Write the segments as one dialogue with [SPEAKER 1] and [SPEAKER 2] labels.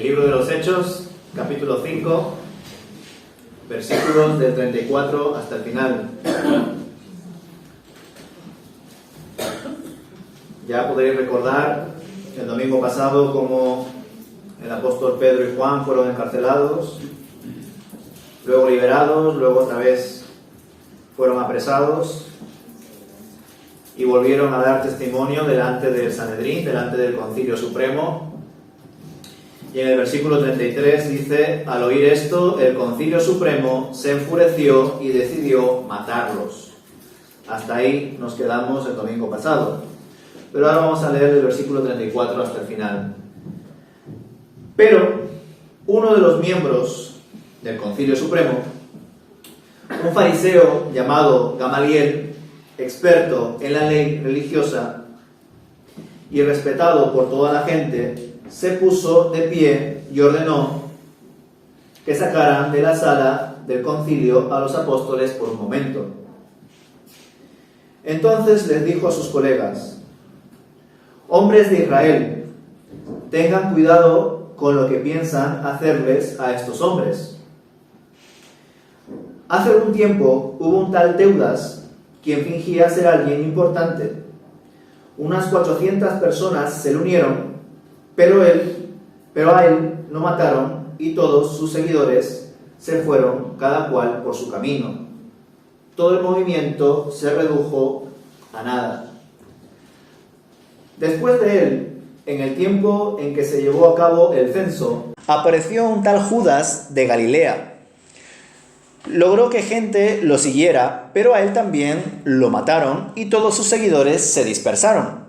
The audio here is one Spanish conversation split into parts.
[SPEAKER 1] El libro de los Hechos, capítulo 5, versículos del 34 hasta el final. Ya podréis recordar el domingo pasado cómo el apóstol Pedro y Juan fueron encarcelados, luego liberados, luego otra vez fueron apresados y volvieron a dar testimonio delante del Sanedrín, delante del Concilio Supremo. Y en el versículo 33 dice: al oír esto, el Concilio Supremo se enfureció y decidió matarlos. Hasta ahí nos quedamos el domingo pasado. Pero ahora vamos a leer el versículo 34 hasta el final. Pero uno de los miembros del Concilio Supremo, un fariseo llamado Gamaliel, experto en la ley religiosa y respetado por toda la gente, se puso de pie y ordenó que sacaran de la sala del concilio a los apóstoles por un momento. Entonces les dijo a sus colegas: hombres de Israel, tengan cuidado con lo que piensan hacerles a estos hombres. Hace algún tiempo hubo un tal Teudas, quien fingía ser alguien importante. Unas 400 personas se le unieron, pero a él lo mataron y todos sus seguidores se fueron, cada cual por su camino. Todo el movimiento se redujo a nada. Después de él, en el tiempo en que se llevó a cabo el censo, apareció un tal Judas de Galilea. Logró que gente lo siguiera, pero a él también lo mataron y todos sus seguidores se dispersaron.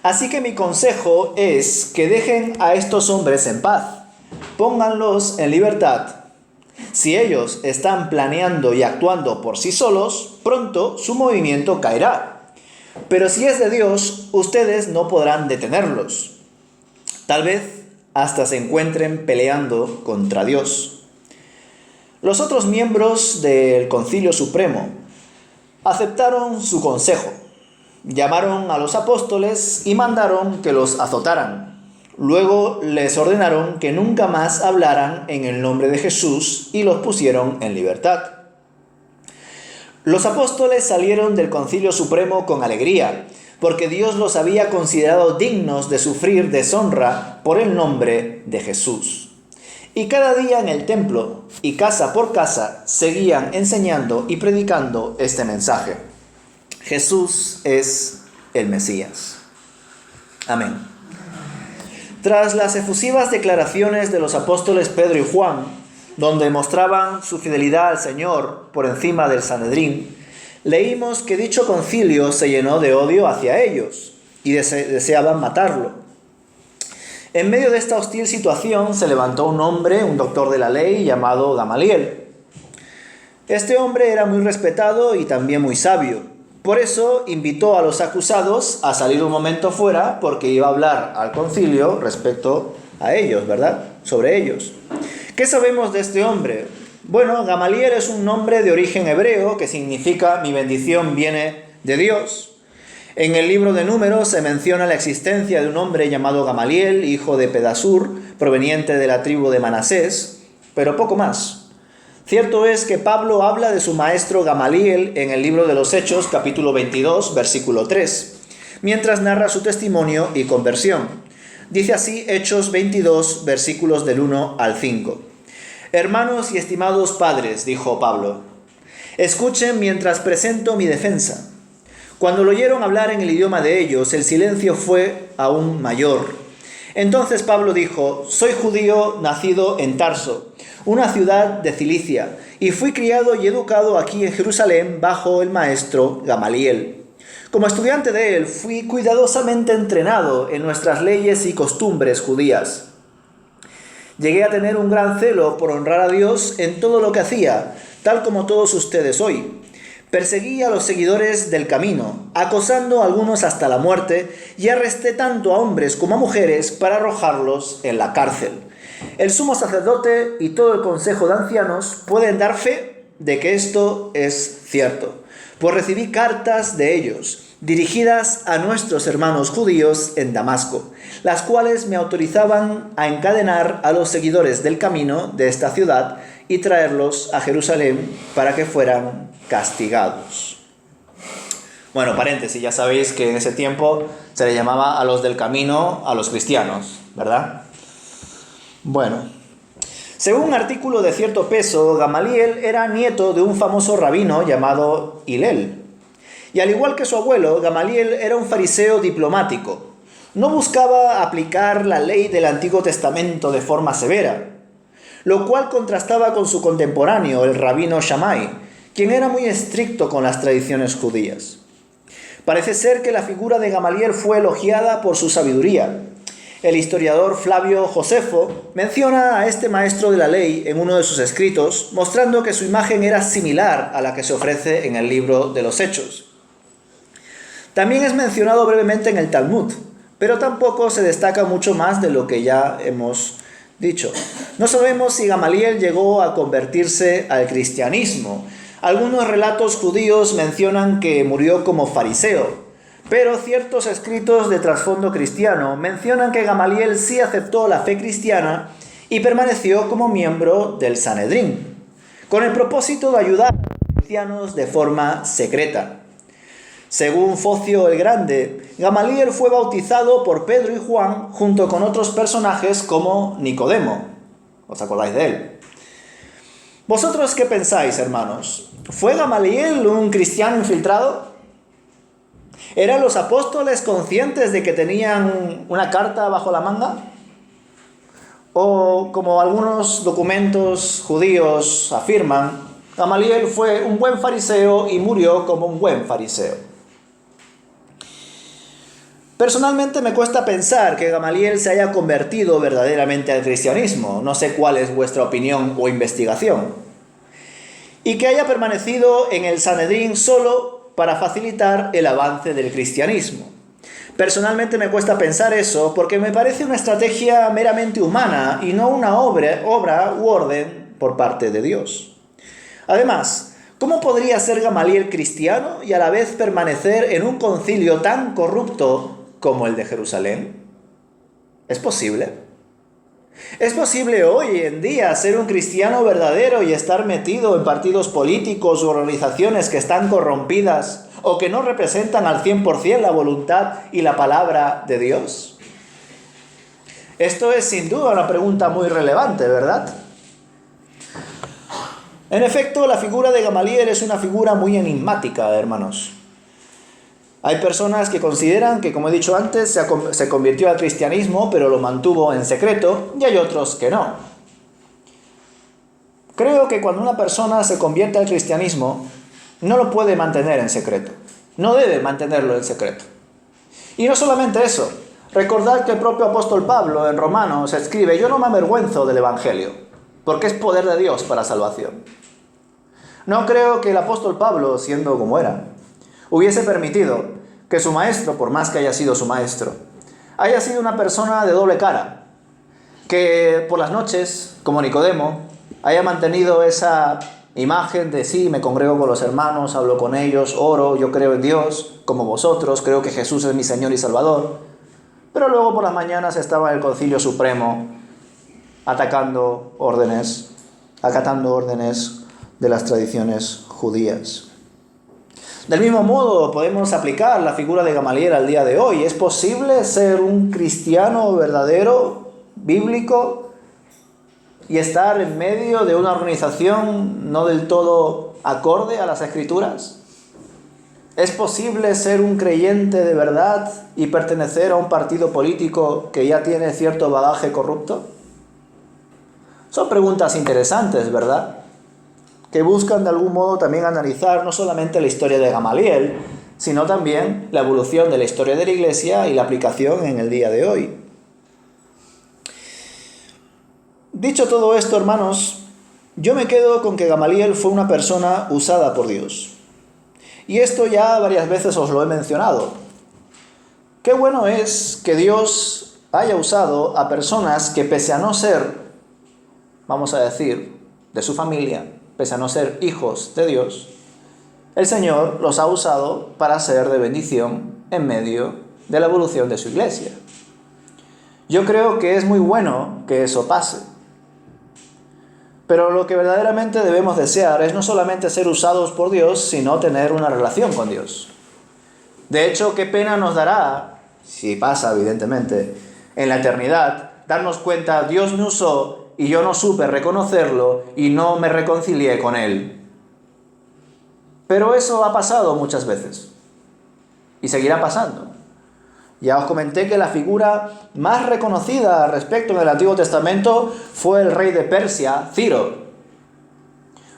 [SPEAKER 1] Así que mi consejo es que dejen a estos hombres en paz, pónganlos en libertad. Si ellos están planeando y actuando por sí solos, pronto su movimiento caerá. Pero si es de Dios, ustedes no podrán detenerlos. Tal vez hasta se encuentren peleando contra Dios. Los otros miembros del Concilio Supremo aceptaron su consejo. Llamaron a los apóstoles y mandaron que los azotaran. Luego les ordenaron que nunca más hablaran en el nombre de Jesús y los pusieron en libertad. Los apóstoles salieron del Concilio Supremo con alegría, porque Dios los había considerado dignos de sufrir deshonra por el nombre de Jesús. Y cada día en el templo y casa por casa seguían enseñando y predicando este mensaje: Jesús es el Mesías. Amén. Tras las efusivas declaraciones de los apóstoles Pedro y Juan, donde mostraban su fidelidad al Señor por encima del Sanedrín, leímos que dicho concilio se llenó de odio hacia ellos y deseaban matarlo. En medio de esta hostil situación se levantó un hombre, un doctor de la ley llamado Gamaliel. Este hombre era muy respetado y también muy sabio. Por eso invitó a los acusados a salir un momento fuera, porque iba a hablar al concilio respecto a ellos, ¿verdad? Sobre ellos. ¿Qué sabemos de este hombre? Bueno, Gamaliel es un nombre de origen hebreo que significa mi bendición viene de Dios. En el libro de Números se menciona la existencia de un hombre llamado Gamaliel, hijo de Pedasur, proveniente de la tribu de Manasés, pero poco más. Cierto es que Pablo habla de su maestro Gamaliel en el libro de los Hechos, capítulo 22, versículo 3, mientras narra su testimonio y conversión. Dice así Hechos 22, versículos del 1 al 5. Hermanos y estimados padres, dijo Pablo, escuchen mientras presento mi defensa. Cuando lo oyeron hablar en el idioma de ellos, el silencio fue aún mayor. Entonces Pablo dijo: soy judío nacido en Tarso, una ciudad de Cilicia, y fui criado y educado aquí en Jerusalén bajo el maestro Gamaliel. Como estudiante de él, fui cuidadosamente entrenado en nuestras leyes y costumbres judías. Llegué a tener un gran celo por honrar a Dios en todo lo que hacía, tal como todos ustedes hoy. Perseguí a los seguidores del camino, acosando a algunos hasta la muerte, y arresté tanto a hombres como a mujeres para arrojarlos en la cárcel. El sumo sacerdote y todo el consejo de ancianos pueden dar fe de que esto es cierto, pues recibí cartas de ellos, dirigidas a nuestros hermanos judíos en Damasco. las cuales me autorizaban a encadenar a los seguidores del camino de esta ciudad y traerlos a Jerusalén para que fueran castigados. Bueno, paréntesis, ya sabéis que en ese tiempo se le llamaba a los del camino a los cristianos, ¿verdad? Bueno, según un artículo de cierto peso, Gamaliel era nieto de un famoso rabino llamado Hillel. Y al igual que su abuelo, Gamaliel era un fariseo diplomático. No buscaba aplicar la ley del Antiguo Testamento de forma severa, lo cual contrastaba con su contemporáneo, el rabino Shammai, quien era muy estricto con las tradiciones judías. Parece ser que la figura de Gamaliel fue elogiada por su sabiduría. El historiador Flavio Josefo menciona a este maestro de la ley en uno de sus escritos, mostrando que su imagen era similar a la que se ofrece en el libro de los Hechos. También es mencionado brevemente en el Talmud, pero tampoco se destaca mucho más de lo que ya hemos dicho. No sabemos si Gamaliel llegó a convertirse al cristianismo. Algunos relatos judíos mencionan que murió como fariseo, pero ciertos escritos de trasfondo cristiano mencionan que Gamaliel sí aceptó la fe cristiana y permaneció como miembro del Sanedrín, con el propósito de ayudar a los cristianos de forma secreta. Según Focio el Grande, Gamaliel fue bautizado por Pedro y Juan junto con otros personajes como Nicodemo. ¿Os acordáis de él? ¿Vosotros qué pensáis, hermanos? ¿Fue Gamaliel un cristiano infiltrado? ¿Eran los apóstoles conscientes de que tenían una carta bajo la manga? ¿O, como algunos documentos judíos afirman, Gamaliel fue un buen fariseo y murió como un buen fariseo? Personalmente me cuesta pensar que Gamaliel se haya convertido verdaderamente al cristianismo. No sé cuál es vuestra opinión o investigación. Y que haya permanecido en el Sanedrín solo para facilitar el avance del cristianismo. Personalmente me cuesta pensar eso porque me parece una estrategia meramente humana y no una obra u orden por parte de Dios. Además, ¿cómo podría ser Gamaliel cristiano y a la vez permanecer en un concilio tan corrupto como el de Jerusalén? ¿Es posible? ¿Es posible hoy en día ser un cristiano verdadero y estar metido en partidos políticos u organizaciones que están corrompidas o que no representan al 100% la voluntad y la palabra de Dios? Esto es sin duda una pregunta muy relevante, ¿verdad? En efecto, la figura de Gamaliel es una figura muy enigmática, hermanos. Hay personas que consideran que, como he dicho antes, se convirtió al cristianismo, pero lo mantuvo en secreto, y hay otros que no. Creo que cuando una persona se convierte al cristianismo, no lo puede mantener en secreto. No debe mantenerlo en secreto. Y no solamente eso. Recordad que el propio apóstol Pablo en Romanos escribe: yo no me avergüenzo del Evangelio, porque es poder de Dios para salvación. No creo que el apóstol Pablo, siendo como era, hubiese permitido que su maestro, por más que haya sido su maestro, haya sido una persona de doble cara, que por las noches, como Nicodemo, haya mantenido esa imagen de sí, me congrego con los hermanos, hablo con ellos, oro, yo creo en Dios, como vosotros, creo que Jesús es mi Señor y Salvador, pero luego por las mañanas estaba en el Concilio Supremo acatando órdenes de las tradiciones judías. Del mismo modo, podemos aplicar la figura de Gamaliel al día de hoy. ¿Es posible ser un cristiano verdadero, bíblico, y estar en medio de una organización no del todo acorde a las Escrituras? ¿Es posible ser un creyente de verdad y pertenecer a un partido político que ya tiene cierto bagaje corrupto? Son preguntas interesantes, ¿verdad?, que buscan de algún modo también analizar no solamente la historia de Gamaliel, sino también la evolución de la historia de la Iglesia y la aplicación en el día de hoy. Dicho todo esto, hermanos, yo me quedo con que Gamaliel fue una persona usada por Dios. Y esto ya varias veces os lo he mencionado. Qué bueno es que Dios haya usado a personas que, pese a no ser, vamos a decir, de su familia, pese a no ser hijos de Dios, el Señor los ha usado para ser de bendición en medio de la evolución de su iglesia. Yo creo que es muy bueno que eso pase. Pero lo que verdaderamente debemos desear es no solamente ser usados por Dios, sino tener una relación con Dios. De hecho, qué pena nos dará, si pasa evidentemente, en la eternidad, darnos cuenta, Dios me usó y yo no supe reconocerlo y no me reconcilié con Él. Pero eso ha pasado muchas veces y seguirá pasando. Ya os comenté que la figura más reconocida al respecto en el Antiguo Testamento fue el rey de Persia, Ciro.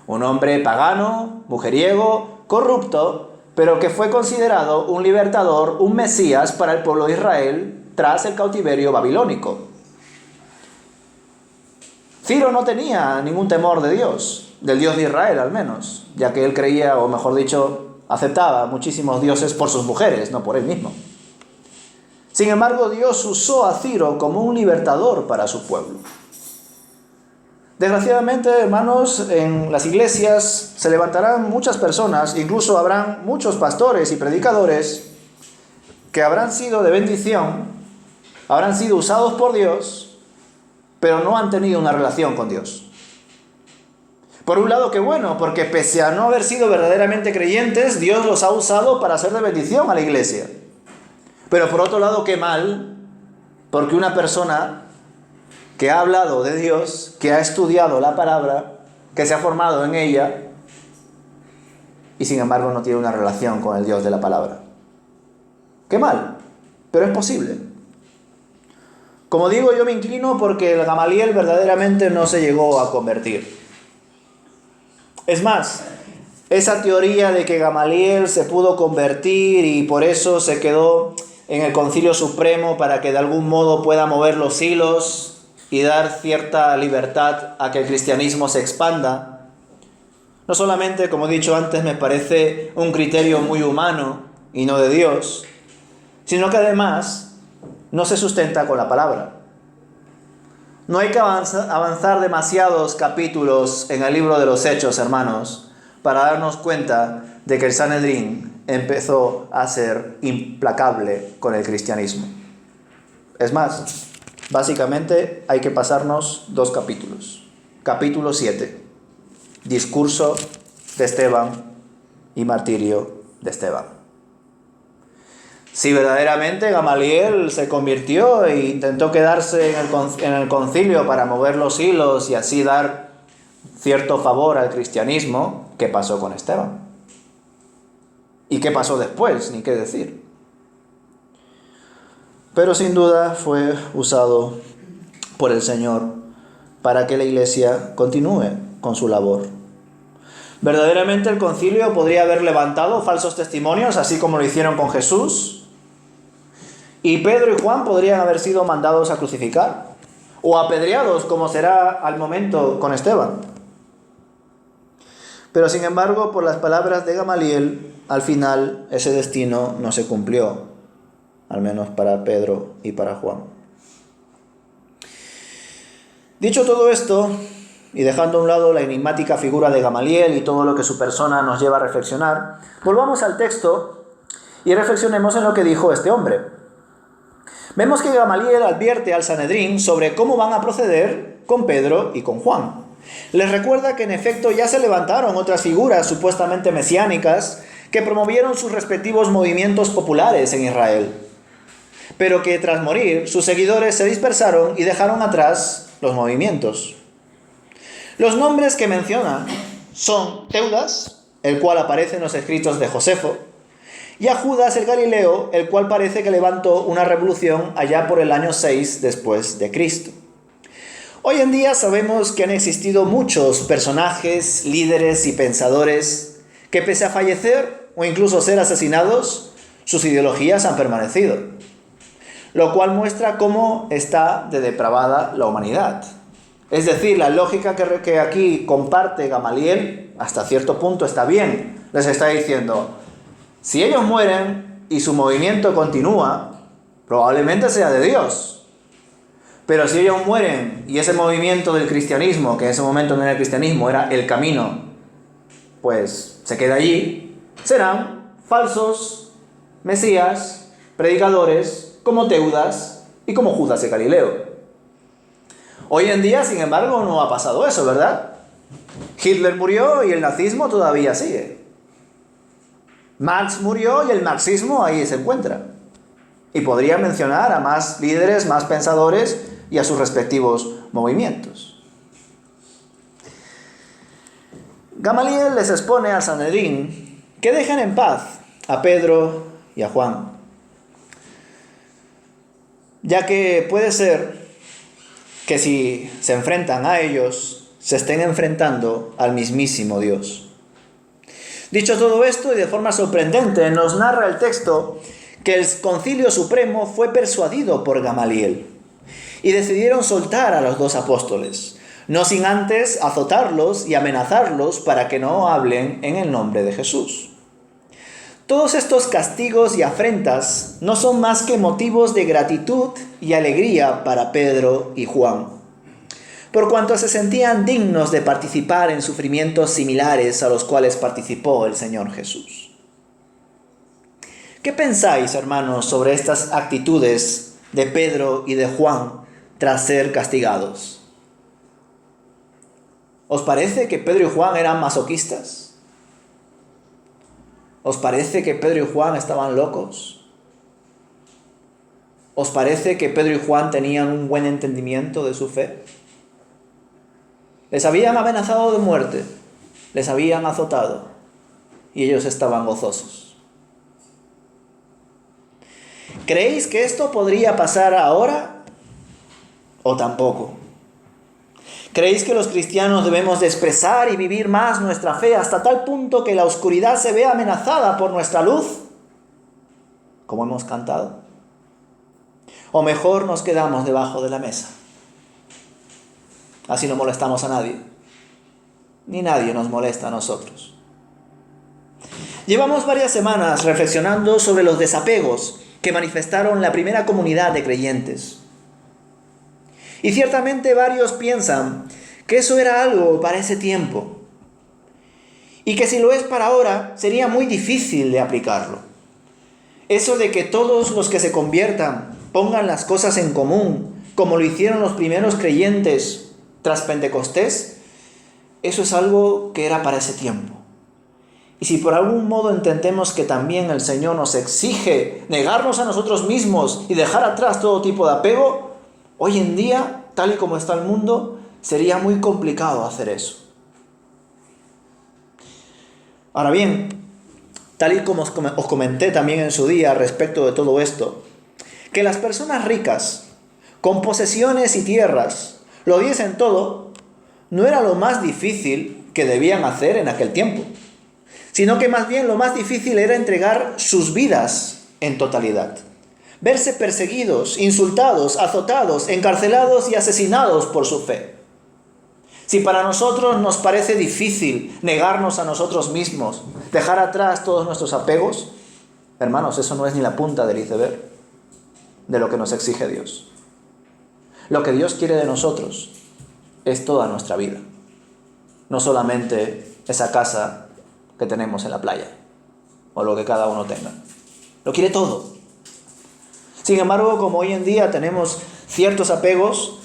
[SPEAKER 1] Un hombre pagano, mujeriego, corrupto, pero que fue considerado un libertador, un Mesías para el pueblo de Israel tras el cautiverio babilónico. Ciro no tenía ningún temor de Dios, del Dios de Israel al menos, ya que él creía, o mejor dicho, aceptaba muchísimos dioses por sus mujeres, no por él mismo. Sin embargo, Dios usó a Ciro como un libertador para su pueblo. Desgraciadamente, hermanos, en las iglesias se levantarán muchas personas, incluso habrán muchos pastores y predicadores que habrán sido de bendición, habrán sido usados por Dios, pero no han tenido una relación con Dios. Por un lado, qué bueno, porque pese a no haber sido verdaderamente creyentes, Dios los ha usado para ser de bendición a la iglesia. Pero por otro lado, qué mal, porque una persona que ha hablado de Dios, que ha estudiado la palabra, que se ha formado en ella, y sin embargo no tiene una relación con el Dios de la palabra. Qué mal, pero es posible. Como digo, yo me inclino porque el Gamaliel verdaderamente no se llegó a convertir. Es más, esa teoría de que Gamaliel se pudo convertir y por eso se quedó en el Concilio Supremo para que de algún modo pueda mover los hilos y dar cierta libertad a que el cristianismo se expanda, no solamente, como he dicho antes, me parece un criterio muy humano y no de Dios, sino que además no se sustenta con la palabra. No hay que avanzar demasiados capítulos en el libro de los Hechos, hermanos, para darnos cuenta de que el Sanedrín empezó a ser implacable con el cristianismo. Es más, básicamente hay que pasarnos 2 capítulos. Capítulo 7, discurso de Esteban y martirio de Esteban. Si verdaderamente Gamaliel se convirtió e intentó quedarse en el concilio para mover los hilos y así dar cierto favor al cristianismo, ¿qué pasó con Esteban? ¿Y qué pasó después? Ni qué decir. Pero sin duda fue usado por el Señor para que la iglesia continúe con su labor. Verdaderamente el concilio podría haber levantado falsos testimonios, así como lo hicieron con Jesús, y Pedro y Juan podrían haber sido mandados a crucificar, o apedreados, como será al momento con Esteban. Pero sin embargo, por las palabras de Gamaliel, al final ese destino no se cumplió, al menos para Pedro y para Juan. Dicho todo esto, y dejando a un lado la enigmática figura de Gamaliel y todo lo que su persona nos lleva a reflexionar, volvamos al texto y reflexionemos en lo que dijo este hombre. Vemos que Gamaliel advierte al Sanedrín sobre cómo van a proceder con Pedro y con Juan. Les recuerda que en efecto ya se levantaron otras figuras supuestamente mesiánicas que promovieron sus respectivos movimientos populares en Israel, pero que tras morir sus seguidores se dispersaron y dejaron atrás los movimientos. Los nombres que menciona son Teudas, el cual aparece en los escritos de Josefo, y a Judas el Galileo, el cual parece que levantó una revolución allá por el año 6 después de Cristo. Hoy en día sabemos que han existido muchos personajes, líderes y pensadores que pese a fallecer o incluso ser asesinados, sus ideologías han permanecido, lo cual muestra cómo está de depravada la humanidad. Es decir, la lógica que aquí comparte Gamaliel hasta cierto punto está bien. Les está diciendo, si ellos mueren y su movimiento continúa, probablemente sea de Dios. Pero si ellos mueren y ese movimiento del cristianismo, que en ese momento no era el cristianismo, era el camino, pues se queda allí, serán falsos mesías, predicadores, como Teudas, y como Judas de Galileo. Hoy en día, sin embargo, no ha pasado eso, ¿verdad? Hitler murió y el nazismo todavía sigue. Marx murió y el marxismo ahí se encuentra. Y podría mencionar a más líderes, más pensadores y a sus respectivos movimientos. Gamaliel les expone al Sanedrín que dejen en paz a Pedro y a Juan, ya que puede ser que si se enfrentan a ellos, se estén enfrentando al mismísimo Dios. Dicho todo esto, y de forma sorprendente, nos narra el texto que el Concilio Supremo fue persuadido por Gamaliel y decidieron soltar a los dos apóstoles, no sin antes azotarlos y amenazarlos para que no hablen en el nombre de Jesús. Todos estos castigos y afrentas no son más que motivos de gratitud y alegría para Pedro y Juan, por cuanto se sentían dignos de participar en sufrimientos similares a los cuales participó el Señor Jesús. ¿Qué pensáis, hermanos, sobre estas actitudes de Pedro y de Juan tras ser castigados? ¿Os parece que Pedro y Juan eran masoquistas? ¿Os parece que Pedro y Juan estaban locos? ¿Os parece que Pedro y Juan tenían un buen entendimiento de su fe? Les habían amenazado de muerte, les habían azotado y ellos estaban gozosos. ¿Creéis que esto podría pasar ahora o tampoco? ¿Creéis que los cristianos debemos de expresar y vivir más nuestra fe hasta tal punto que la oscuridad se vea amenazada por nuestra luz, como hemos cantado? ¿O mejor nos quedamos debajo de la mesa? Así no molestamos a nadie, ni nadie nos molesta a nosotros. Llevamos varias semanas reflexionando sobre los desapegos que manifestaron la primera comunidad de creyentes. Y ciertamente varios piensan que eso era algo para ese tiempo y que si lo es para ahora sería muy difícil de aplicarlo. Eso de que todos los que se conviertan pongan las cosas en común, como lo hicieron los primeros creyentes tras Pentecostés, eso es algo que era para ese tiempo. Y si por algún modo entendemos que también el Señor nos exige negarnos a nosotros mismos y dejar atrás todo tipo de apego, hoy en día, tal y como está el mundo, sería muy complicado hacer eso. Ahora bien, tal y como os comenté también en su día respecto de todo esto, que las personas ricas, con posesiones y tierras, lo diesen todo, no era lo más difícil que debían hacer en aquel tiempo, sino que más bien lo más difícil era entregar sus vidas en totalidad. Verse perseguidos, insultados, azotados, encarcelados y asesinados por su fe. Si para nosotros nos parece difícil negarnos a nosotros mismos, dejar atrás todos nuestros apegos, hermanos, eso no es ni la punta del iceberg de lo que nos exige Dios. Lo que Dios quiere de nosotros es toda nuestra vida, no solamente esa casa que tenemos en la playa o lo que cada uno tenga. Lo quiere todo. Sin embargo, como hoy en día tenemos ciertos apegos,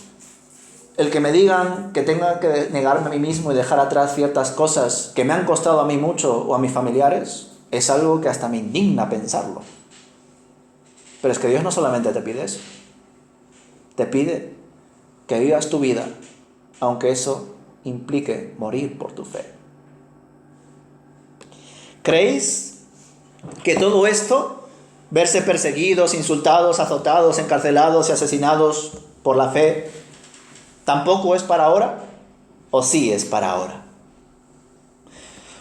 [SPEAKER 1] el que me digan que tenga que negarme a mí mismo y dejar atrás ciertas cosas que me han costado a mí mucho o a mis familiares, es algo que hasta me indigna pensarlo. Pero es que Dios no solamente te pide eso, te pide que vivas tu vida, aunque eso implique morir por tu fe. ¿Creéis que todo esto, verse perseguidos, insultados, azotados, encarcelados y asesinados por la fe, tampoco es para ahora? ¿O sí es para ahora?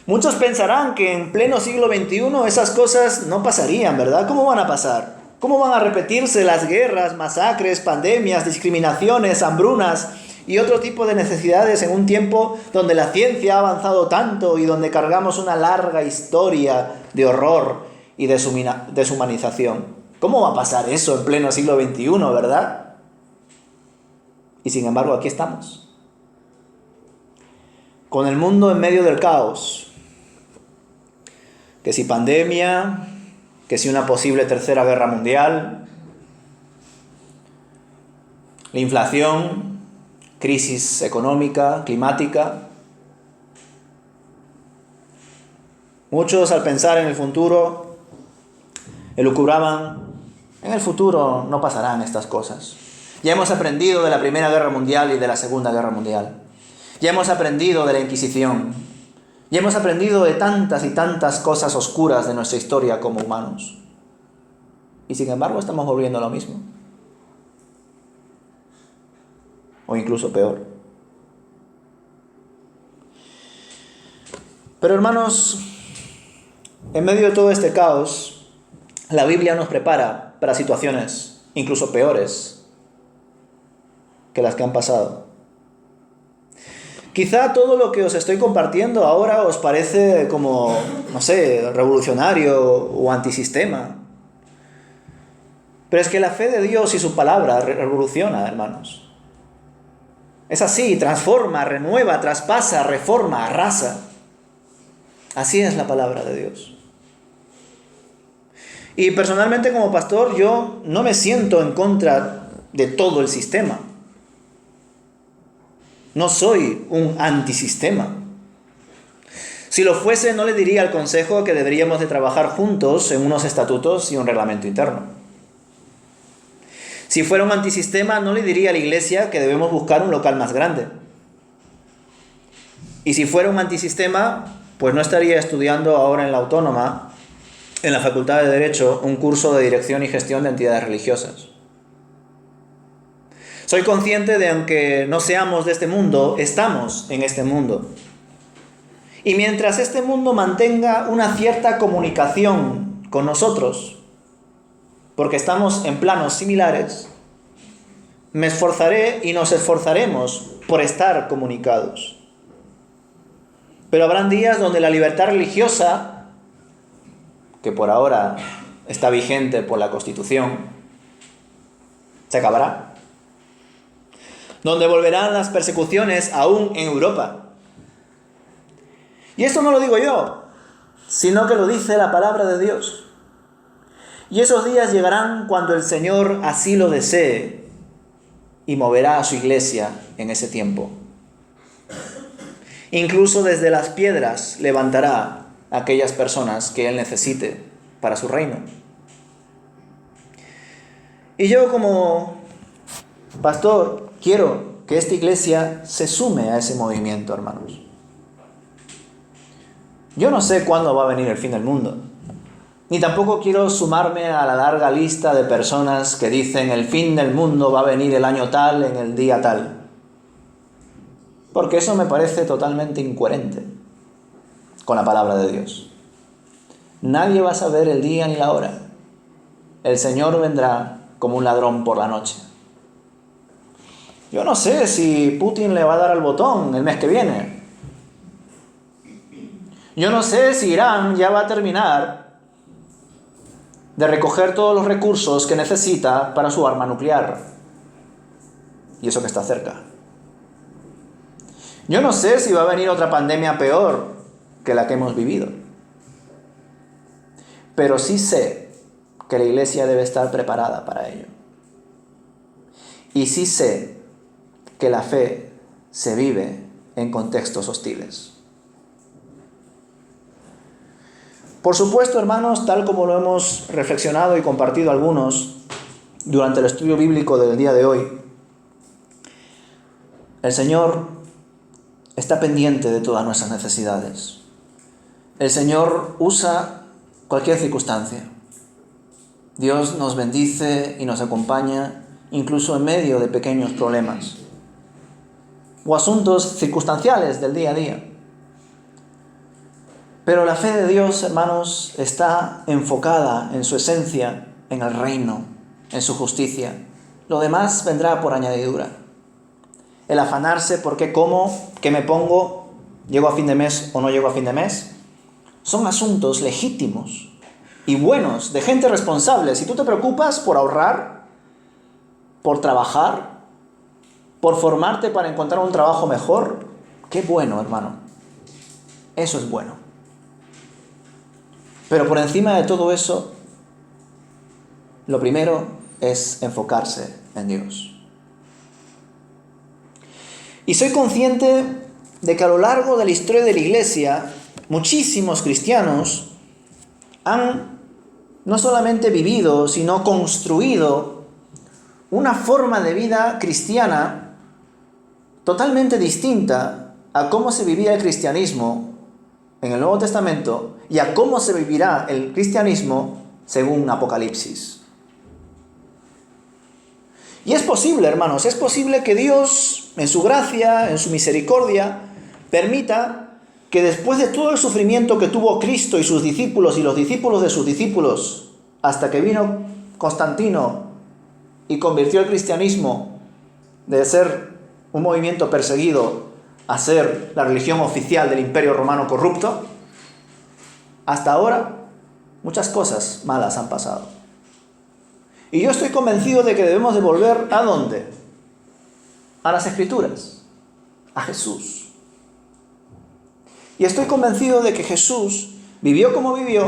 [SPEAKER 1] Muchos pensarán que en pleno siglo XXI esas cosas no pasarían, ¿verdad? ¿Cómo van a pasar? ¿Cómo van a repetirse las guerras, masacres, pandemias, discriminaciones, hambrunas y otro tipo de necesidades en un tiempo donde la ciencia ha avanzado tanto y donde cargamos una larga historia de horror y deshumanización? ¿Cómo va a pasar eso en pleno siglo XXI, verdad? Y sin embargo, aquí estamos, con el mundo en medio del caos. Que si pandemia, que si una posible tercera guerra mundial, La inflación, crisis económica, climática. Muchos, al pensar en el futuro, elucubraban: en el futuro no pasarán estas cosas. Ya hemos aprendido de la Primera Guerra Mundial y de la Segunda Guerra Mundial. Ya hemos aprendido de la Inquisición. Ya hemos aprendido de tantas y tantas cosas oscuras de nuestra historia como humanos. Y sin embargo estamos volviendo a lo mismo. O incluso peor. Pero hermanos, en medio de todo este caos, la Biblia nos prepara para situaciones incluso peores que las que han pasado. Quizá todo lo que os estoy compartiendo ahora os parece como, no sé, revolucionario o antisistema. Pero es que la fe de Dios y su palabra revoluciona, hermanos. Es así, transforma, renueva, traspasa, reforma, arrasa. Así es la palabra de Dios. Y personalmente, como pastor, yo no me siento en contra de todo el sistema. No soy un antisistema. Si lo fuese, no le diría al Consejo que deberíamos de trabajar juntos en unos estatutos y un reglamento interno. Si fuera un antisistema, no le diría a la Iglesia que debemos buscar un local más grande. Y si fuera un antisistema, pues no estaría estudiando ahora en la Autónoma, en la Facultad de Derecho, un curso de dirección y gestión de entidades religiosas. Soy consciente de, aunque no seamos de este mundo, estamos en este mundo. Y mientras este mundo mantenga una cierta comunicación con nosotros, porque estamos en planos similares, me esforzaré y nos esforzaremos por estar comunicados. Pero habrán días donde la libertad religiosa, que por ahora está vigente por la Constitución, se acabará. Donde volverán las persecuciones aún en Europa. Y esto no lo digo yo, sino que lo dice la palabra de Dios. Y esos días llegarán cuando el Señor así lo desee y moverá a su iglesia en ese tiempo. Incluso desde las piedras levantará a aquellas personas que Él necesite para su reino. Y yo, como pastor, quiero que esta iglesia se sume a ese movimiento, hermanos. Yo no sé cuándo va a venir el fin del mundo. Ni tampoco quiero sumarme a la larga lista de personas que dicen el fin del mundo va a venir el año tal, en el día tal. Porque eso me parece totalmente incoherente con la palabra de Dios. Nadie va a saber el día ni la hora. El Señor vendrá como un ladrón por la noche. Yo no sé si Putin le va a dar al botón el mes que viene. Yo no sé si Irán ya va a terminar de recoger todos los recursos que necesita para su arma nuclear. Y eso que está cerca. Yo no sé si va a venir otra pandemia peor que la que hemos vivido. Pero sí sé que la iglesia debe estar preparada para ello. Y sí sé que la fe se vive en contextos hostiles. Por supuesto, hermanos, tal como lo hemos reflexionado y compartido algunos durante el estudio bíblico del día de hoy, el Señor está pendiente de todas nuestras necesidades. El Señor usa cualquier circunstancia. Dios nos bendice y nos acompaña incluso en medio de pequeños problemas o asuntos circunstanciales del día a día. Pero la fe de Dios, hermanos, está enfocada en su esencia, en el reino, en su justicia. Lo demás vendrá por añadidura. El afanarse por qué como, qué me pongo, llego a fin de mes o no llego a fin de mes, son asuntos legítimos y buenos, de gente responsable. Si tú te preocupas por ahorrar, por trabajar, por formarte para encontrar un trabajo mejor, qué bueno, hermano. Eso es bueno. Pero por encima de todo eso, lo primero es enfocarse en Dios. Y soy consciente de que a lo largo de la historia de la Iglesia, muchísimos cristianos han no solamente vivido, sino construido una forma de vida cristiana totalmente distinta a cómo se vivía el cristianismo en el Nuevo Testamento y a cómo se vivirá el cristianismo según Apocalipsis. Y es posible, hermanos, es posible que Dios, en su gracia, en su misericordia, permita que después de todo el sufrimiento que tuvo Cristo y sus discípulos y los discípulos de sus discípulos, hasta que vino Constantino y convirtió el cristianismo de ser un movimiento perseguido a ser la religión oficial del Imperio Romano corrupto, hasta ahora muchas cosas malas han pasado. Y yo estoy convencido de que debemos de volver ¿a dónde? A las Escrituras, a Jesús. Y estoy convencido de que Jesús vivió como vivió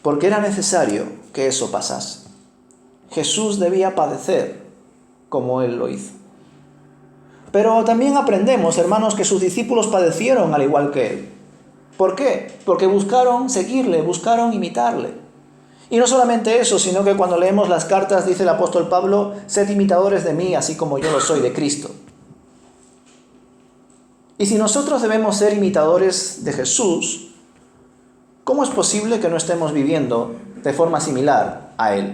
[SPEAKER 1] porque era necesario que eso pasase. Jesús debía padecer como Él lo hizo. Pero también aprendemos, hermanos, que sus discípulos padecieron al igual que Él. ¿Por qué? Porque buscaron seguirle, buscaron imitarle. Y no solamente eso, sino que cuando leemos las cartas, dice el apóstol Pablo, sed imitadores de mí, así como yo lo soy de Cristo. Y si nosotros debemos ser imitadores de Jesús, ¿cómo es posible que no estemos viviendo de forma similar a Él?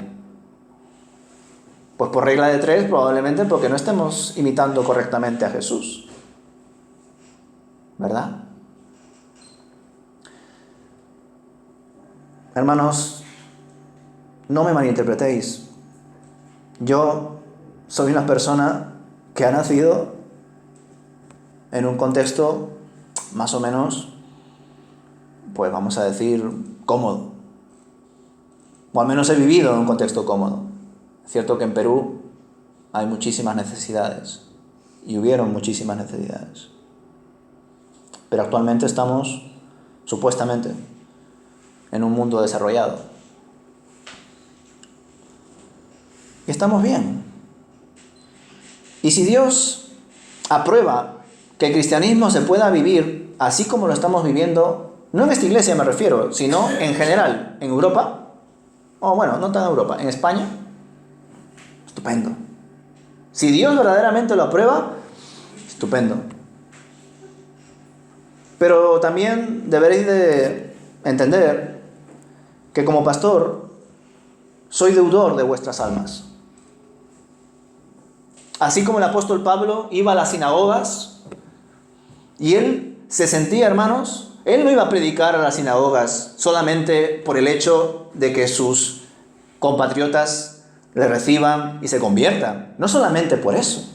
[SPEAKER 1] Pues por regla de tres, probablemente porque no estemos imitando correctamente a Jesús. ¿Verdad? Hermanos, no me malinterpretéis. Yo soy una persona que ha nacido en un contexto más o menos, pues vamos a decir, cómodo. O al menos he vivido en un contexto cómodo. Es cierto que en Perú hay muchísimas necesidades y hubieron muchísimas necesidades. Pero actualmente estamos, supuestamente, en un mundo desarrollado. Y estamos bien. Y si Dios aprueba que el cristianismo se pueda vivir así como lo estamos viviendo, no en esta iglesia me refiero, sino en general, en Europa, o bueno, no tan en Europa, en España, estupendo. Si Dios verdaderamente lo aprueba, estupendo. Pero también deberéis de entender que como pastor soy deudor de vuestras almas. Así como el apóstol Pablo iba a las sinagogas y él se sentía, hermanos, él no iba a predicar a las sinagogas solamente por el hecho de que sus compatriotas le reciban y se conviertan. No solamente por eso,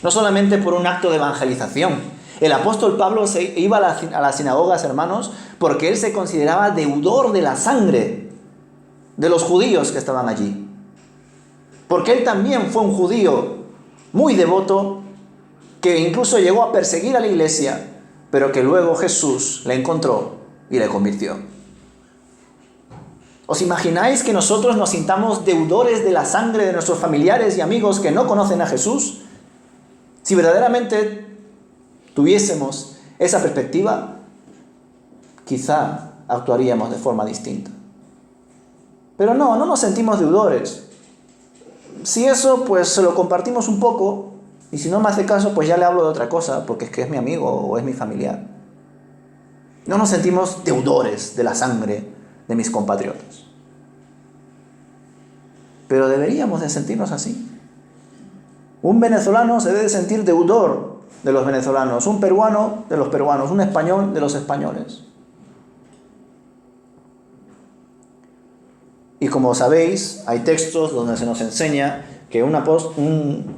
[SPEAKER 1] no solamente por un acto de evangelización. El apóstol Pablo iba a las sinagogas, hermanos, porque él se consideraba deudor de la sangre de los judíos que estaban allí. Porque él también fue un judío muy devoto, que incluso llegó a perseguir a la iglesia, pero que luego Jesús le encontró y le convirtió. ¿Os imagináis que nosotros nos sintamos deudores de la sangre de nuestros familiares y amigos que no conocen a Jesús? Si verdaderamente tuviésemos esa perspectiva, quizá actuaríamos de forma distinta. Pero no nos sentimos deudores. Si eso, pues se lo compartimos un poco, y si no me hace caso, pues ya le hablo de otra cosa, porque es que es mi amigo o es mi familiar. No nos sentimos deudores de la sangre de mis compatriotas. Pero deberíamos de sentirnos así. Un venezolano se debe sentir deudor de los venezolanos, un peruano de los peruanos, un español de los españoles. Y como sabéis, hay textos donde se nos enseña que un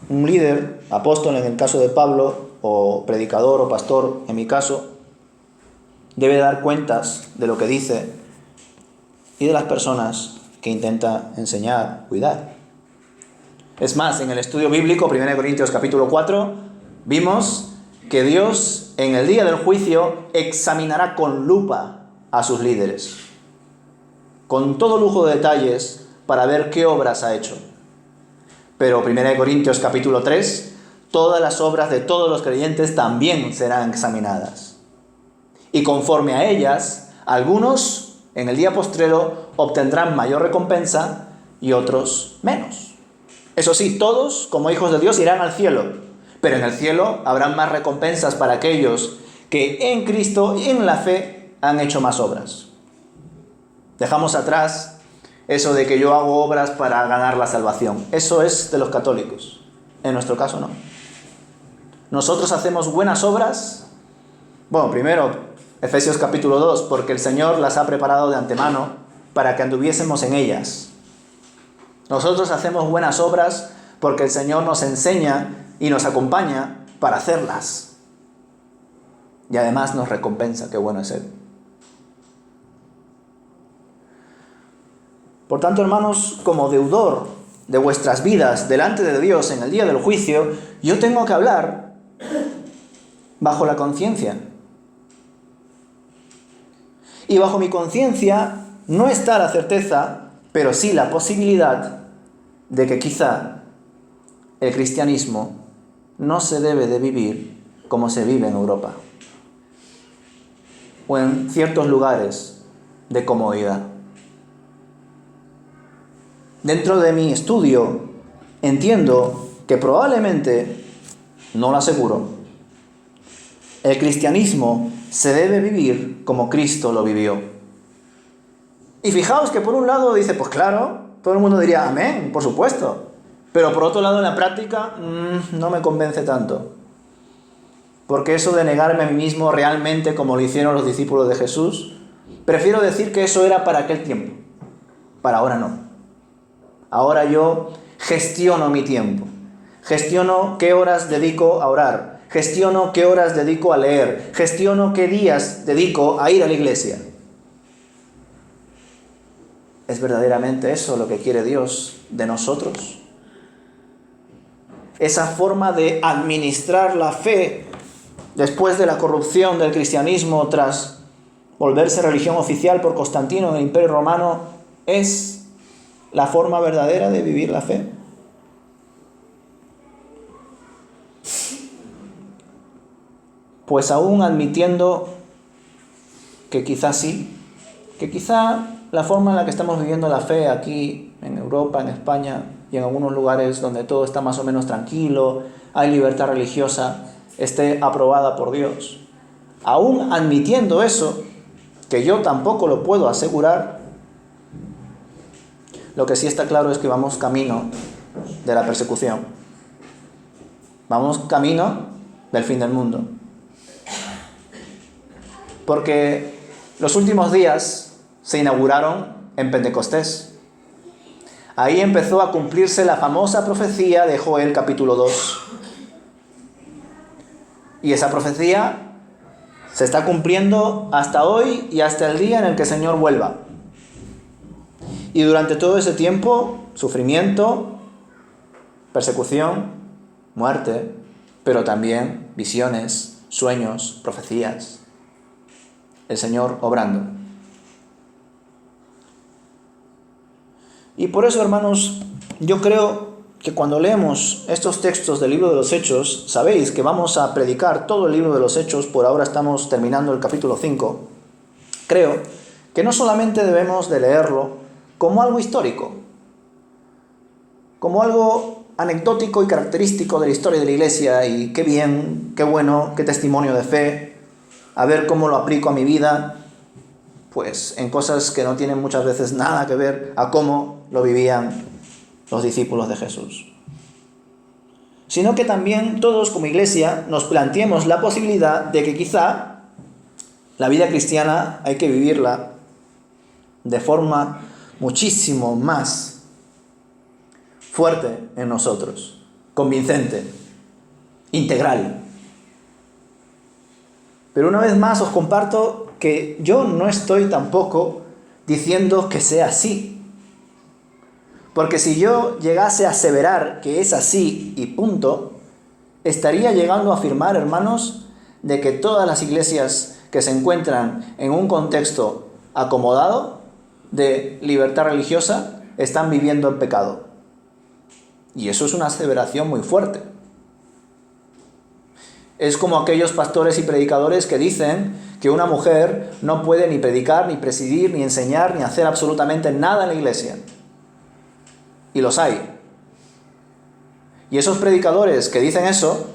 [SPEAKER 1] líder, apóstol en el caso de Pablo, o predicador o pastor en mi caso, debe dar cuentas de lo que dice y de las personas que intenta enseñar, cuidar. Es más, en el estudio bíblico, 1 Corintios capítulo 4, vimos que Dios en el día del juicio examinará con lupa a sus líderes, con todo lujo de detalles, para ver qué obras ha hecho. Pero 1 Corintios capítulo 3 todas las obras de todos los creyentes también serán examinadas. Y conforme a ellas, algunos en el día postrero obtendrán mayor recompensa y otros menos. Eso sí, todos, como hijos de Dios, irán al cielo, pero en el cielo habrán más recompensas para aquellos que en Cristo y en la fe han hecho más obras. Dejamos atrás eso de que yo hago obras para ganar la salvación. Eso es de los católicos. En nuestro caso no. Nosotros hacemos buenas obras. Bueno, primero, Efesios capítulo 2, porque el Señor las ha preparado de antemano para que anduviésemos en ellas. Nosotros hacemos buenas obras porque el Señor nos enseña y nos acompaña para hacerlas. Y además nos recompensa, qué bueno es Él. Por tanto, hermanos, como deudor de vuestras vidas delante de Dios en el día del juicio, yo tengo que hablar bajo la conciencia. Y bajo mi conciencia no está la certeza, pero sí la posibilidad de que quizá el cristianismo no se debe de vivir como se vive en Europa o en ciertos lugares de comodidad. Dentro de mi estudio entiendo que probablemente, no lo aseguro, el cristianismo se debe vivir como Cristo lo vivió. Y fijaos que por un lado dice, pues claro, todo el mundo diría amén, por supuesto. Pero por otro lado en la práctica no me convence tanto. Porque eso de negarme a mí mismo realmente como lo hicieron los discípulos de Jesús, prefiero decir que eso era para aquel tiempo. Para ahora no. Ahora yo gestiono mi tiempo. Gestiono qué horas dedico a orar. Gestiono qué horas dedico a leer. Gestiono qué días dedico a ir a la iglesia. ¿Es verdaderamente eso lo que quiere Dios de nosotros? Esa forma de administrar la fe después de la corrupción del cristianismo tras volverse religión oficial por Constantino en el Imperio Romano, ¿es la forma verdadera de vivir la fe? Pues aún admitiendo que quizás sí, que quizá la forma en la que estamos viviendo la fe aquí en Europa, en España y en algunos lugares donde todo está más o menos tranquilo, hay libertad religiosa, esté aprobada por Dios. Aún admitiendo eso, que yo tampoco lo puedo asegurar, lo que sí está claro es que vamos camino de la persecución. Vamos camino del fin del mundo. Porque los últimos días se inauguraron en Pentecostés. Ahí empezó a cumplirse la famosa profecía de Joel capítulo 2. Y esa profecía se está cumpliendo hasta hoy y hasta el día en el que el Señor vuelva. Y durante todo ese tiempo, sufrimiento, persecución, muerte, pero también visiones, sueños, profecías. El Señor obrando. Y por eso, hermanos, yo creo que cuando leemos estos textos del libro de los Hechos, sabéis que vamos a predicar todo el libro de los Hechos, por ahora estamos terminando el capítulo 5, creo que no solamente debemos de leerlo como algo histórico, como algo anecdótico y característico de la historia de la Iglesia, y qué bien, qué bueno, qué testimonio de fe, a ver cómo lo aplico a mi vida, pues en cosas que no tienen muchas veces nada que ver a cómo lo vivían los discípulos de Jesús. Sino que también todos como Iglesia nos planteemos la posibilidad de que quizá la vida cristiana hay que vivirla de forma muchísimo más fuerte en nosotros, convincente, integral. Pero una vez más os comparto que yo no estoy tampoco diciendo que sea así. Porque si yo llegase a aseverar que es así y punto, estaría llegando a afirmar, hermanos, de que todas las iglesias que se encuentran en un contexto acomodado de libertad religiosa están viviendo en pecado. Y eso es una aseveración muy fuerte. Es como aquellos pastores y predicadores que dicen que una mujer no puede ni predicar, ni presidir, ni enseñar, ni hacer absolutamente nada en la iglesia. Y los hay. Y esos predicadores que dicen eso,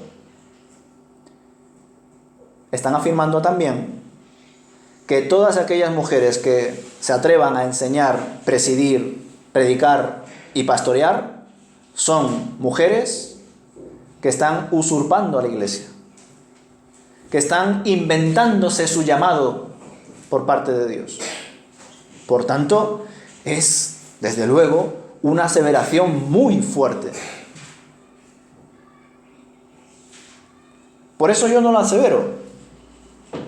[SPEAKER 1] están afirmando también que todas aquellas mujeres que se atrevan a enseñar, presidir, predicar y pastorear, son mujeres que están usurpando a la iglesia, que están inventándose su llamado por parte de Dios. Por tanto, es, desde luego, una aseveración muy fuerte. Por eso yo no lo asevero.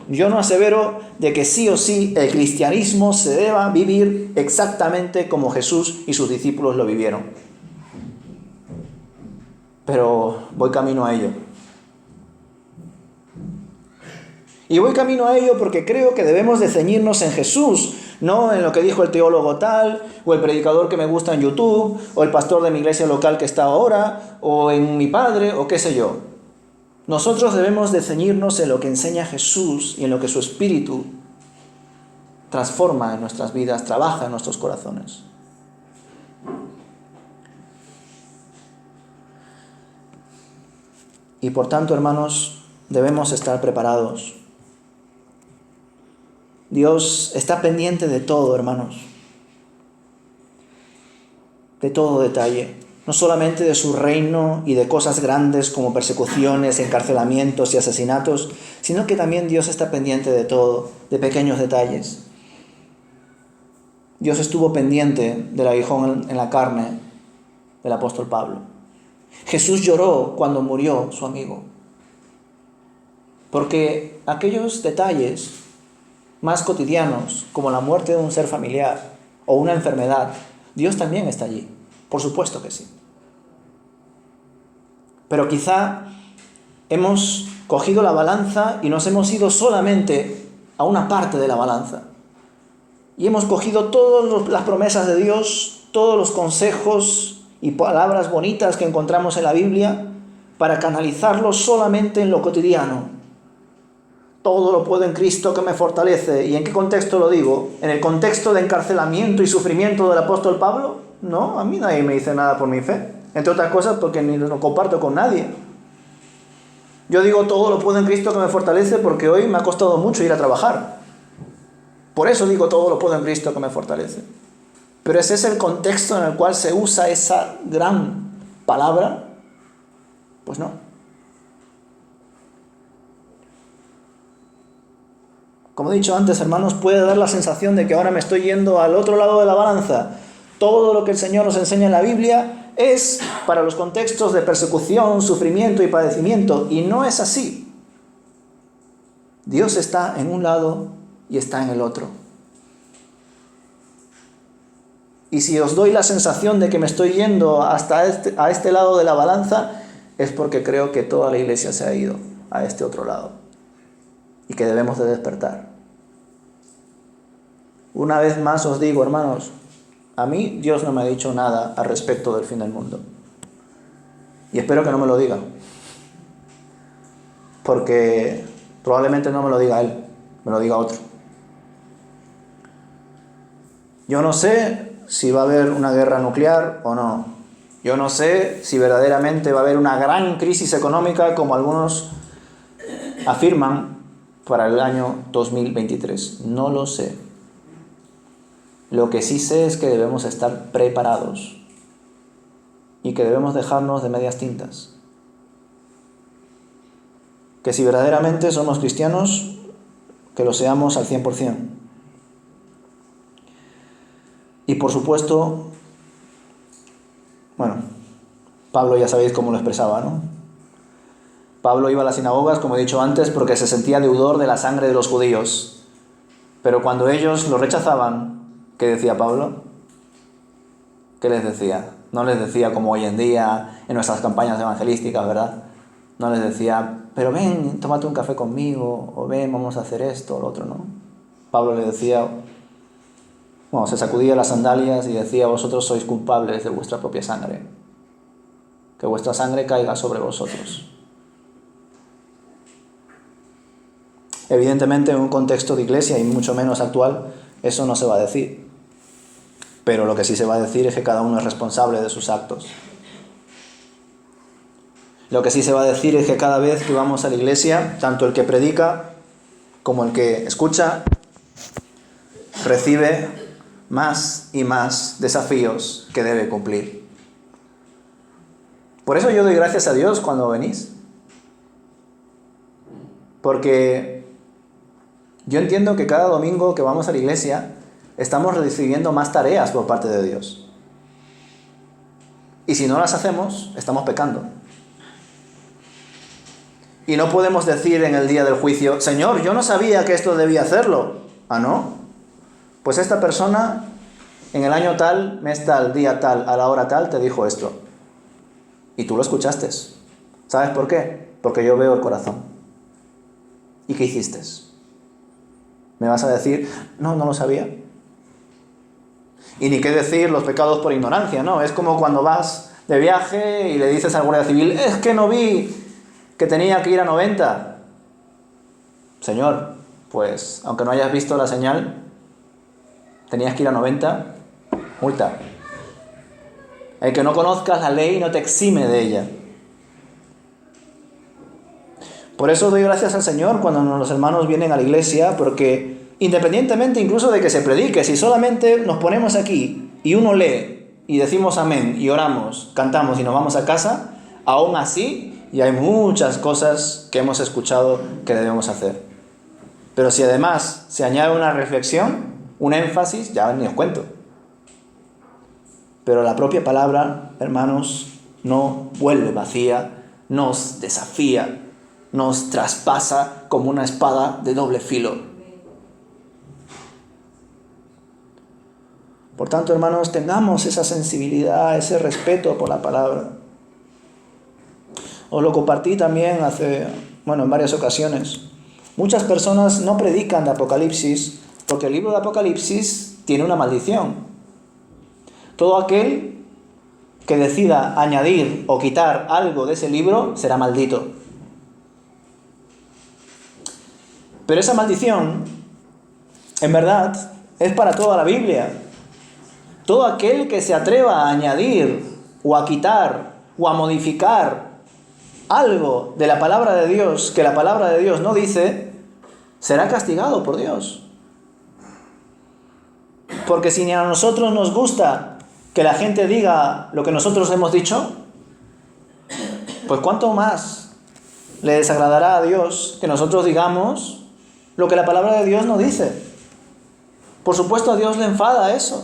[SPEAKER 1] Yo no asevero de que sí o sí el cristianismo se deba vivir exactamente como Jesús y sus discípulos lo vivieron. Pero voy camino a ello. Y voy camino a ello porque creo que debemos de ceñirnos en Jesús, no en lo que dijo el teólogo tal, o el predicador que me gusta en YouTube, o el pastor de mi iglesia local que está ahora, o en mi padre, o qué sé yo. Nosotros debemos de ceñirnos en lo que enseña Jesús y en lo que su Espíritu transforma en nuestras vidas, trabaja en nuestros corazones. Y por tanto, hermanos, debemos estar preparados. Dios está pendiente de todo, hermanos. De todo detalle. No solamente de su reino y de cosas grandes como persecuciones, encarcelamientos y asesinatos, sino que también Dios está pendiente de todo, de pequeños detalles. Dios estuvo pendiente del aguijón en la carne del apóstol Pablo. Jesús lloró cuando murió su amigo. Porque aquellos detalles más cotidianos, como la muerte de un ser familiar o una enfermedad, Dios también está allí. Por supuesto que sí. Pero quizá hemos cogido la balanza y nos hemos ido solamente a una parte de la balanza. Y hemos cogido todas las promesas de Dios, todos los consejos y palabras bonitas que encontramos en la Biblia para canalizarlos solamente en lo cotidiano. Todo lo puedo en Cristo que me fortalece. ¿Y en qué contexto lo digo? ¿En el contexto de encarcelamiento y sufrimiento del apóstol Pablo? No, a mí nadie me dice nada por mi fe. Entre otras cosas porque ni lo comparto con nadie. Yo digo todo lo puedo en Cristo que me fortalece porque hoy me ha costado mucho ir a trabajar. Por eso digo todo lo puedo en Cristo que me fortalece. Pero ese es el contexto en el cual se usa esa gran palabra. Pues no. Como he dicho antes, hermanos, puede dar la sensación de que ahora me estoy yendo al otro lado de la balanza. Todo lo que el Señor nos enseña en la Biblia es para los contextos de persecución, sufrimiento y padecimiento. Y no es así. Dios está en un lado y está en el otro. Y si os doy la sensación de que me estoy yendo hasta a este lado de la balanza, es porque creo que toda la iglesia se ha ido a este otro lado. Y que debemos de despertar. Una vez más os digo, hermanos, a mí Dios no me ha dicho nada al respecto del fin del mundo. Y espero que no me lo diga. Porque probablemente no me lo diga Él, me lo diga otro. Yo no sé si va a haber una guerra nuclear o no. Yo no sé si verdaderamente va a haber una gran crisis económica como algunos afirman para el año 2023. No lo sé. Lo que sí sé es que debemos estar preparados y que debemos dejarnos de medias tintas. Que si verdaderamente somos cristianos, que lo seamos al 100%. Y por supuesto, bueno, Pablo ya sabéis cómo lo expresaba, ¿no? Pablo iba a las sinagogas, como he dicho antes, porque se sentía deudor de la sangre de los judíos. Pero cuando ellos lo rechazaban, ¿qué decía Pablo? ¿Qué les decía? No les decía como hoy en día en nuestras campañas evangelísticas, ¿verdad? No les decía, pero ven, tómate un café conmigo, o ven, vamos a hacer esto o lo otro, ¿no? Pablo le decía, bueno, se sacudía las sandalias y decía, vosotros sois culpables de vuestra propia sangre. Que vuestra sangre caiga sobre vosotros. Evidentemente, en un contexto de iglesia y mucho menos actual, eso no se va a decir. Pero lo que sí se va a decir es que cada uno es responsable de sus actos. Lo que sí se va a decir es que cada vez que vamos a la iglesia, tanto el que predica como el que escucha, recibe más y más desafíos que debe cumplir. Por eso yo doy gracias a Dios cuando venís. Porque yo entiendo que cada domingo que vamos a la iglesia estamos recibiendo más tareas por parte de Dios. Y si no las hacemos, estamos pecando. Y no podemos decir en el día del juicio, Señor, yo no sabía que esto debía hacerlo. ¿Ah, no? Pues esta persona en el año tal, mes tal, día tal, a la hora tal, te dijo esto. Y tú lo escuchaste. ¿Sabes por qué? Porque yo veo el corazón. ¿Y qué hiciste? ¿Me vas a decir, no lo sabía? Y ni qué decir los pecados por ignorancia, ¿no? Es como cuando vas de viaje y le dices al guardia civil, es que no vi que tenía que ir a 90. Señor, pues aunque no hayas visto la señal, tenías que ir a 90, multa. El que no conozcas la ley no te exime de ella. Por eso doy gracias al Señor cuando los hermanos vienen a la iglesia, porque independientemente incluso de que se predique, si solamente nos ponemos aquí y uno lee y decimos amén y oramos, cantamos y nos vamos a casa, aún así ya hay muchas cosas que hemos escuchado que debemos hacer. Pero si además se añade una reflexión, un énfasis, ya ni os cuento. Pero la propia palabra, hermanos, no vuelve vacía, nos desafía, nos traspasa como una espada de doble filo. Por tanto, hermanos, tengamos esa sensibilidad, ese respeto por la palabra. Os lo compartí también en varias ocasiones. Muchas personas no predican de Apocalipsis porque el libro de Apocalipsis tiene una maldición. Todo aquel que decida añadir o quitar algo de ese libro será maldito. Pero esa maldición, en verdad, es para toda la Biblia. Todo aquel que se atreva a añadir o a quitar o a modificar algo de la palabra de Dios que la palabra de Dios no dice, será castigado por Dios. Porque si ni a nosotros nos gusta que la gente diga lo que nosotros hemos dicho, pues cuánto más le desagradará a Dios que nosotros digamos lo que la palabra de Dios no dice. Por supuesto a Dios le enfada eso.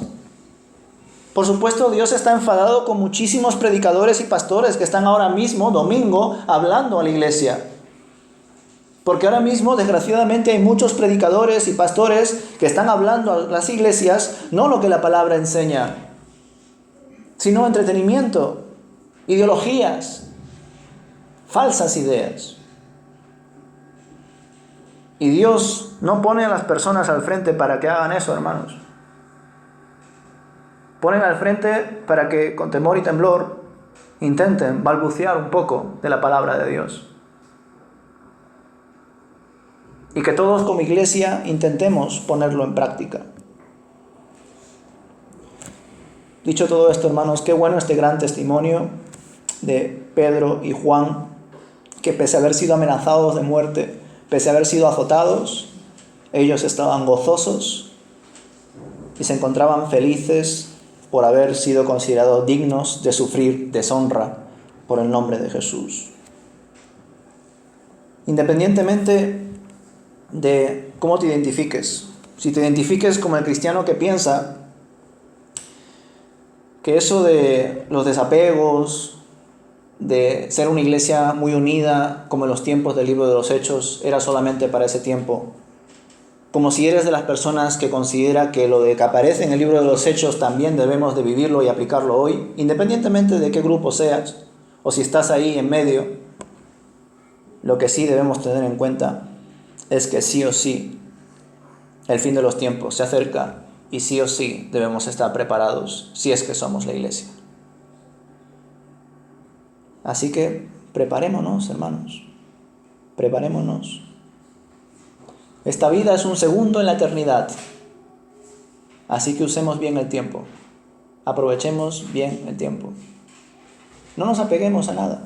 [SPEAKER 1] Por supuesto Dios está enfadado con muchísimos predicadores y pastores que están ahora mismo, domingo, hablando a la iglesia. Porque ahora mismo, desgraciadamente, hay muchos predicadores y pastores que están hablando a las iglesias, no lo que la palabra enseña, sino entretenimiento, ideologías, falsas ideas. Y Dios no pone a las personas al frente para que hagan eso, hermanos. Ponen al frente para que con temor y temblor intenten balbucear un poco de la palabra de Dios. Y que todos como iglesia intentemos ponerlo en práctica. Dicho todo esto, hermanos, qué bueno este gran testimonio de Pedro y Juan, que pese a haber sido amenazados de muerte, pese a haber sido azotados, ellos estaban gozosos y se encontraban felices por haber sido considerados dignos de sufrir deshonra por el nombre de Jesús. Independientemente de cómo te identifiques, si te identifiques como el cristiano que piensa que eso de los desapegos, de ser una iglesia muy unida, como en los tiempos del libro de los Hechos, era solamente para ese tiempo. Como si eres de las personas que considera que lo de que aparece en el libro de los Hechos también debemos de vivirlo y aplicarlo hoy, independientemente de qué grupo seas, o si estás ahí en medio, lo que sí debemos tener en cuenta es que sí o sí, el fin de los tiempos se acerca y sí o sí debemos estar preparados si es que somos la iglesia. Así que preparémonos, hermanos, preparémonos. Esta vida es un segundo en la eternidad. Así que usemos bien el tiempo. Aprovechemos bien el tiempo. No nos apeguemos a nada.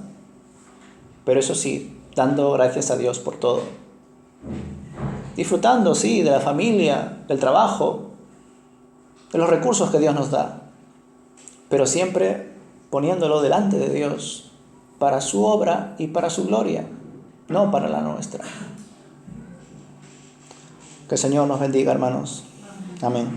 [SPEAKER 1] Pero eso sí, dando gracias a Dios por todo. Disfrutando, sí, de la familia, del trabajo, de los recursos que Dios nos da. Pero siempre poniéndolo delante de Dios para su obra y para su gloria, no para la nuestra. Que el Señor nos bendiga, hermanos. Amén.